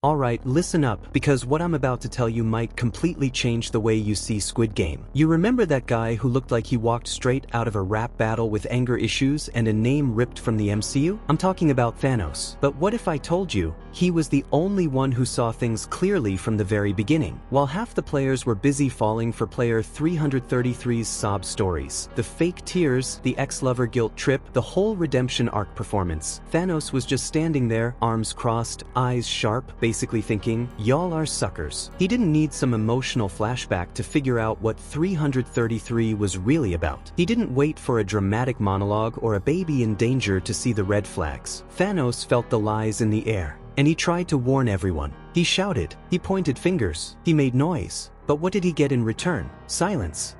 Alright, listen up, because what I'm about to tell you might completely change the way you see Squid Game. You remember that guy who looked like he walked straight out of a rap battle with anger issues and a name ripped from the MCU? I'm talking about Thanos. But what if I told you he was the only one who saw things clearly from the very beginning? While half the players were busy falling for player 333's sob stories, the fake tears, the ex-lover guilt trip, the whole redemption arc performance, Thanos was just standing there, arms crossed, eyes sharp, basically thinking, y'all are suckers. He didn't need some emotional flashback to figure out what 333 was really about. He didn't wait for a dramatic monologue or a baby in danger to see the red flags. Thanos felt the lies in the air, and he tried to warn everyone. He shouted, he pointed fingers, he made noise. But what did he get in return? Silence.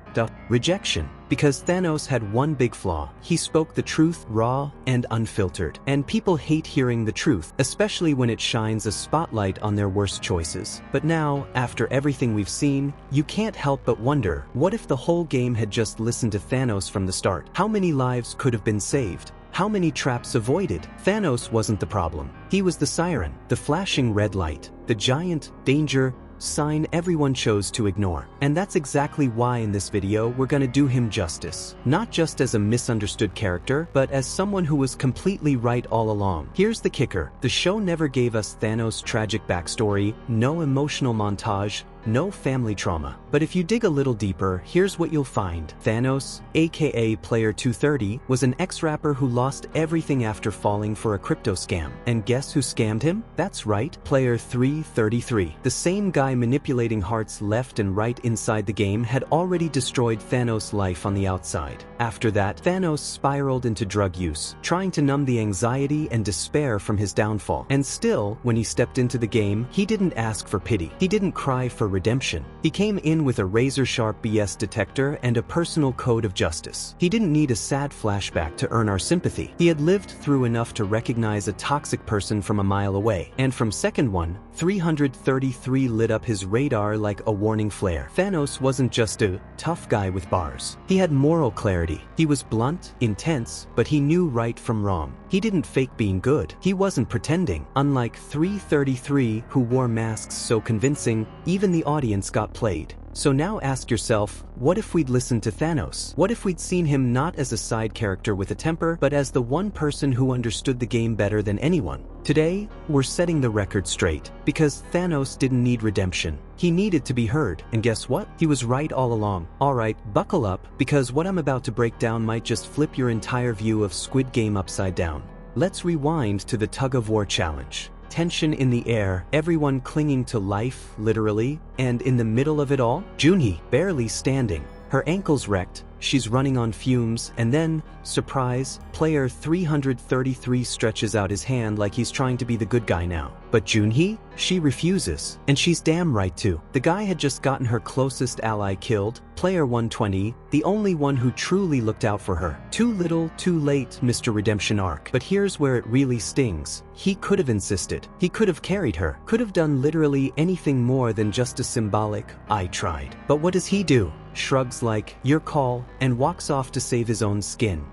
Rejection. Because Thanos had one big flaw. He spoke the truth raw and unfiltered. And people hate hearing the truth, especially when it shines a spotlight on their worst choices. But now, after everything we've seen, you can't help but wonder, what if the whole game had just listened to Thanos from the start? How many lives could have been saved? How many traps avoided? Thanos wasn't the problem. He was the siren, the flashing red light, the giant danger sign everyone chose to ignore. And that's exactly why in this video we're gonna do him justice. Not just as a misunderstood character, but as someone who was completely right all along. Here's the kicker. The show never gave us Thanos' tragic backstory, no emotional montage, no family trauma. But if you dig a little deeper, here's what you'll find. Thanos, aka Player 230, was an ex-rapper who lost everything after falling for a crypto scam. And guess who scammed him? That's right, Player 333. The same guy manipulating hearts left and right inside the game had already destroyed Thanos' life on the outside. After that, Thanos spiraled into drug use, trying to numb the anxiety and despair from his downfall. And still, when he stepped into the game, he didn't ask for pity. He didn't cry for redemption. He came in with a razor-sharp BS detector and a personal code of justice. He didn't need a sad flashback to earn our sympathy. He had lived through enough to recognize a toxic person from a mile away. And from second one, 333 lit up his radar like a warning flare. Thanos wasn't just a tough guy with bars. He had moral clarity. He was blunt, intense, but he knew right from wrong. He didn't fake being good. He wasn't pretending. Unlike 333, who wore masks so convincing, even the audience got played. So now ask yourself, what if we'd listened to Thanos? What if we'd seen him not as a side character with a temper, but as the one person who understood the game better than anyone? Today, we're setting the record straight, because Thanos didn't need redemption. He needed to be heard, and guess what? He was right all along. Alright, buckle up, because what I'm about to break down might just flip your entire view of Squid Game upside down. Let's rewind to the tug-of-war challenge. Tension in the air, everyone clinging to life, literally, and in the middle of it all, Junhee, barely standing, her ankles wrecked, she's running on fumes, and then, surprise, player 333 stretches out his hand like he's trying to be the good guy now. But Junhee? She refuses. And she's damn right too. The guy had just gotten her closest ally killed, player 120, the only one who truly looked out for her. Too little, too late, Mr. Redemption Arc. But here's where it really stings. He could have insisted. He could have carried her. Could have done literally anything more than just a symbolic, I tried. But what does he do? Shrugs like, your call, and walks off to save his own skin.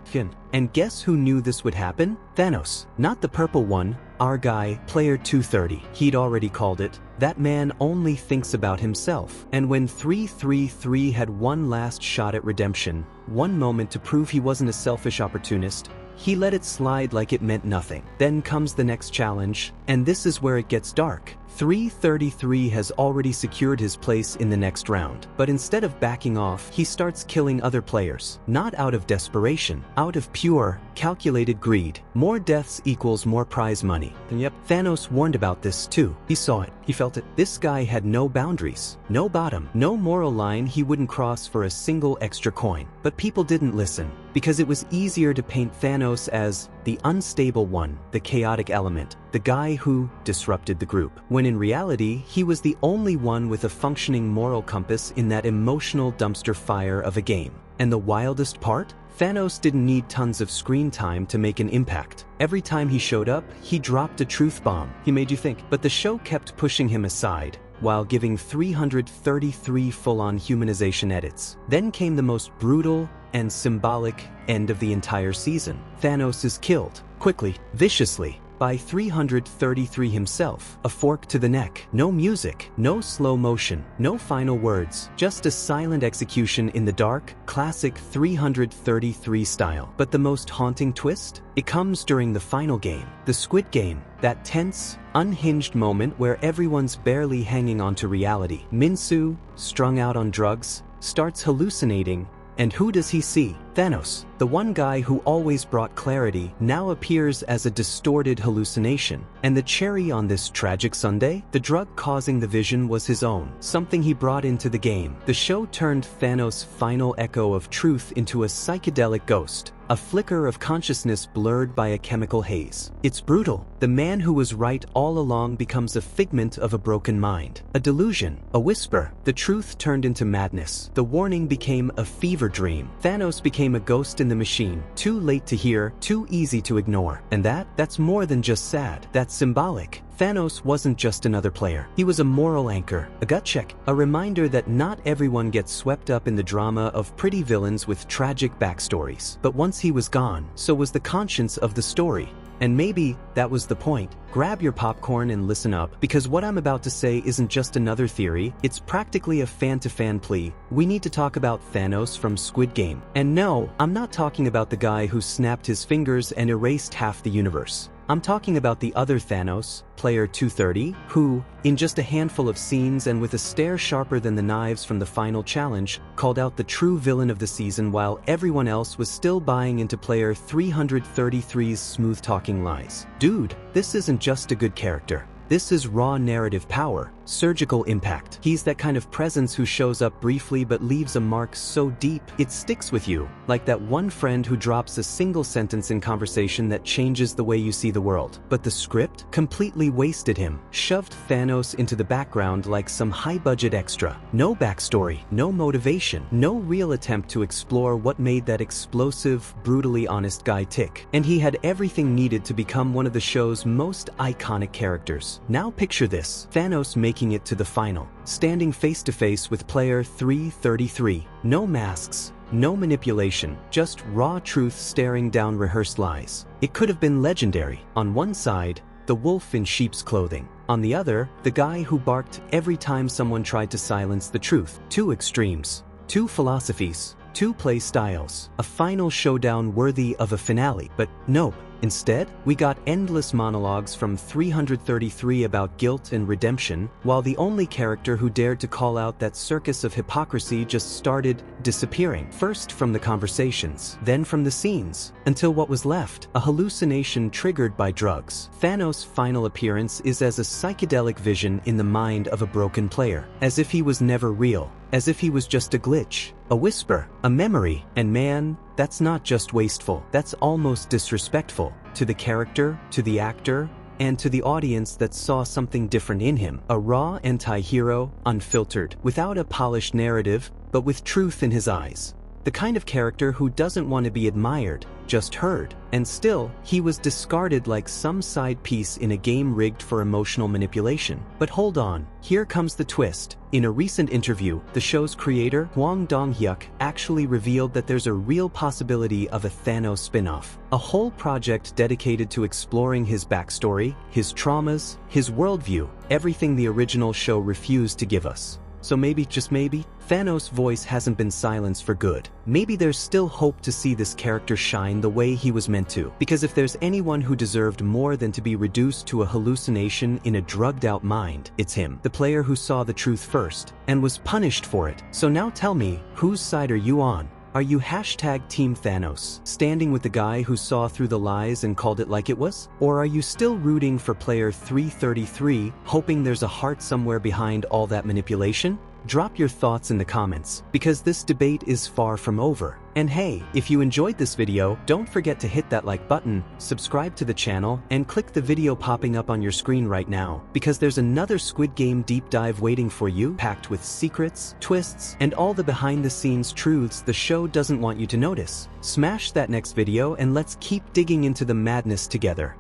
And guess who knew this would happen? Thanos. Not the purple one, our guy, player 230. He'd already called it. That man only thinks about himself. And when 333 had one last shot at redemption, one moment to prove he wasn't a selfish opportunist, he let it slide like it meant nothing. Then comes the next challenge, and this is where it gets dark. 333 has already secured his place in the next round, but instead of backing off, he starts killing other players. Not out of desperation, out of pure, calculated greed. More deaths equals more prize money. And yep, Thanos warned about this too. He saw it. He felt it. This guy had no boundaries, no bottom, no moral line he wouldn't cross for a single extra coin. But people didn't listen, because it was easier to paint Thanos as the unstable one, the chaotic element, the guy who disrupted the group, when in reality, he was the only one with a functioning moral compass in that emotional dumpster fire of a game. And the wildest part? Thanos didn't need tons of screen time to make an impact. Every time he showed up, he dropped a truth bomb. He made you think. But the show kept pushing him aside, while giving 333 full-on humanization edits. Then came the most brutal and symbolic end of the entire season. Thanos is killed, quickly, viciously, by 333 himself, a fork to the neck. No music, no slow motion, no final words, just a silent execution in the dark, classic 333 style. But the most haunting twist? It comes during the final game, the Squid Game, that tense, unhinged moment where everyone's barely hanging on to reality. Minsu, strung out on drugs, starts hallucinating, and who does he see? Thanos, the one guy who always brought clarity, now appears as a distorted hallucination. And the cherry on this tragic sundae? The drug causing the vision was his own, something he brought into the game. The show turned Thanos' final echo of truth into a psychedelic ghost, a flicker of consciousness blurred by a chemical haze. It's brutal. The man who was right all along becomes a figment of a broken mind. A delusion, a whisper. The truth turned into madness. The warning became a fever dream. Thanos became a ghost in the machine, too late to hear, too easy to ignore. And that's more than just sad. That's symbolic. Thanos wasn't just another player. He was a moral anchor, a gut check, a reminder that not everyone gets swept up in the drama of pretty villains with tragic backstories. But once he was gone, so was the conscience of the story. And maybe that was the point. Grab your popcorn and listen up, because what I'm about to say isn't just another theory, it's practically a fan-to-fan plea. We need to talk about Thanos from Squid Game. And no, I'm not talking about the guy who snapped his fingers and erased half the universe. I'm talking about the other Thanos, player 230, who, in just a handful of scenes and with a stare sharper than the knives from the final challenge, called out the true villain of the season while everyone else was still buying into player 333's smooth-talking lies. Dude, this isn't just a good character. This is raw narrative power, surgical impact. He's that kind of presence who shows up briefly but leaves a mark so deep it sticks with you, like that one friend who drops a single sentence in conversation that changes the way you see the world. But the script completely wasted him, shoved Thanos into the background like some high-budget extra. No backstory, no motivation, no real attempt to explore what made that explosive, brutally honest guy tick. And he had everything needed to become one of the show's most iconic characters. Now picture this, Thanos making it to the final, standing face to face with player 333. No masks, no manipulation, just raw truth staring down rehearsed lies. It could have been legendary. On one side, the wolf in sheep's clothing. On the other, the guy who barked every time someone tried to silence the truth. Two extremes, two philosophies, two play styles, a final showdown worthy of a finale. But nope. Instead, we got endless monologues from 333 about guilt and redemption, while the only character who dared to call out that circus of hypocrisy just started disappearing. First from the conversations, then from the scenes, until what was left, a hallucination triggered by drugs. Thanos' final appearance is as a psychedelic vision in the mind of a broken player, as if he was never real, as if he was just a glitch, a whisper, a memory. And man, that's not just wasteful, that's almost disrespectful to the character, to the actor, and to the audience that saw something different in him. A raw anti-hero, unfiltered, without a polished narrative, but with truth in his eyes. The kind of character who doesn't want to be admired, just heard. And still, he was discarded like some side piece in a game rigged for emotional manipulation. But hold on, here comes the twist. In a recent interview, the show's creator, Hwang Dong-hyuk, actually revealed that there's a real possibility of a Thanos spin-off. A whole project dedicated to exploring his backstory, his traumas, his worldview, everything the original show refused to give us. So maybe, just maybe, Thanos' voice hasn't been silenced for good. Maybe there's still hope to see this character shine the way he was meant to. Because if there's anyone who deserved more than to be reduced to a hallucination in a drugged-out mind, it's him. The player who saw the truth first, and was punished for it. So now tell me, whose side are you on? Are you hashtag Team Thanos, standing with the guy who saw through the lies and called it like it was? Or are you still rooting for player 333, hoping there's a heart somewhere behind all that manipulation? Drop your thoughts in the comments, because this debate is far from over. And hey, if you enjoyed this video, don't forget to hit that like button, subscribe to the channel, and click the video popping up on your screen right now, because there's another Squid Game deep dive waiting for you, packed with secrets, twists, and all the behind-the-scenes truths the show doesn't want you to notice. Smash that next video and let's keep digging into the madness together.